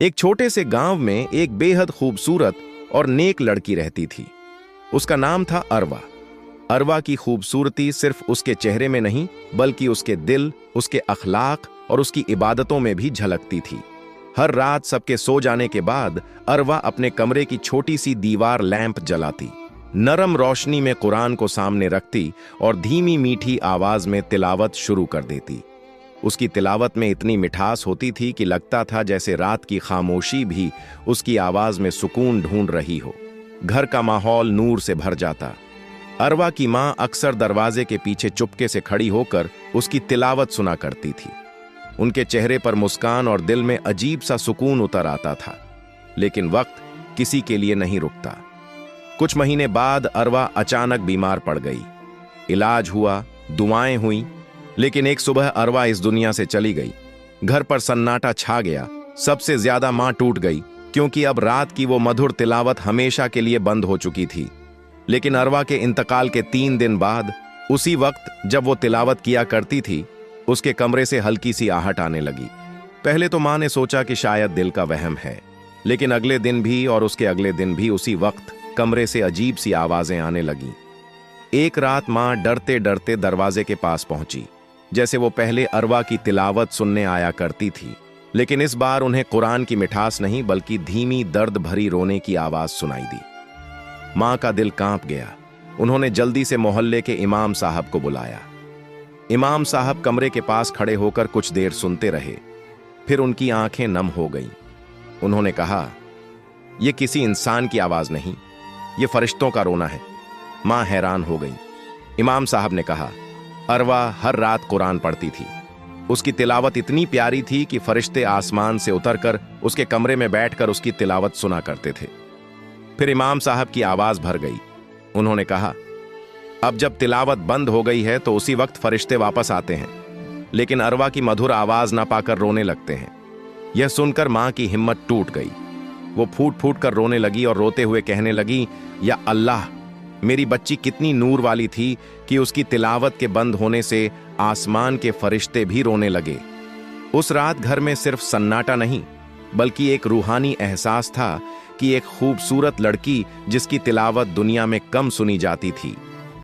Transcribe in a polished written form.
एक छोटे से गांव में एक बेहद खूबसूरत और नेक लड़की रहती थी। उसका नाम था अरवा। अरवा की खूबसूरती सिर्फ उसके चेहरे में नहीं बल्कि उसके दिल, उसके अखलाक और उसकी इबादतों में भी झलकती थी। हर रात सबके सो जाने के बाद अरवा अपने कमरे की छोटी सी दीवार लैंप जलाती, नरम रोशनी में कुरान को सामने रखती और धीमी मीठी आवाज में तिलावत शुरू कर देती। उसकी तिलावत में इतनी मिठास होती थी कि लगता था जैसे रात की खामोशी भी उसकी आवाज में सुकून ढूंढ रही हो। घर का माहौल नूर से भर जाता। अरवा की माँ अक्सर दरवाजे के पीछे चुपके से खड़ी होकर उसकी तिलावत सुना करती थी। उनके चेहरे पर मुस्कान और दिल में अजीब सा सुकून उतर आता था। लेकिन वक्त किसी के लिए नहीं रुकता। कुछ महीने बाद अरवा अचानक बीमार पड़ गई। इलाज हुआ, दुआएं हुई, लेकिन एक सुबह अरवा इस दुनिया से चली गई। घर पर सन्नाटा छा गया। सबसे ज्यादा मां टूट गई, क्योंकि अब रात की वो मधुर तिलावत हमेशा के लिए बंद हो चुकी थी। लेकिन अरवा के इंतकाल के 3 दिन बाद, उसी वक्त जब वो तिलावत किया करती थी, उसके कमरे से हल्की सी आहट आने लगी। पहले तो मां ने सोचा कि शायद दिल का वहम है, लेकिन अगले दिन भी और उसके अगले दिन भी उसी वक्त कमरे से अजीब सी आवाजें आने लगीं। एक रात मां डरते डरते दरवाजे के पास पहुंची, जैसे वो पहले अरवा की तिलावत सुनने आया करती थी। लेकिन इस बार उन्हें कुरान की मिठास नहीं बल्कि धीमी दर्द भरी रोने की आवाज सुनाई दी। मां का दिल कांप गया। उन्होंने जल्दी से मोहल्ले के इमाम साहब को बुलाया। इमाम साहब कमरे के पास खड़े होकर कुछ देर सुनते रहे, फिर उनकी आंखें नम हो गईं। उन्होंने कहा, यह किसी इंसान की आवाज नहीं, यह फरिश्तों का रोना है। मां हैरान हो गई। इमाम साहब ने कहा, अरवा हर रात कुरान पढ़ती थी। उसकी तिलावत इतनी प्यारी थी कि फरिश्ते आसमान से उतरकर उसके कमरे में बैठकर उसकी तिलावत सुना करते थे। फिर इमाम साहब की आवाज भर गई। उन्होंने कहा, अब जब तिलावत बंद हो गई है तो उसी वक्त फरिश्ते वापस आते हैं, लेकिन अरवा की मधुर आवाज ना पाकर रोने लगते हैं। यह सुनकर मां की हिम्मत टूट गई। वो फूट फूट कर रोने लगी और रोते हुए कहने लगी, या अल्लाह, मेरी बच्ची कितनी नूर वाली थी कि उसकी तिलावत के बंद होने से आसमान के फरिश्ते भी रोने लगे। उस रात घर में सिर्फ सन्नाटा नहीं बल्कि एक रूहानी एहसास था कि एक खूबसूरत लड़की जिसकी तिलावत दुनिया में कम सुनी जाती थी,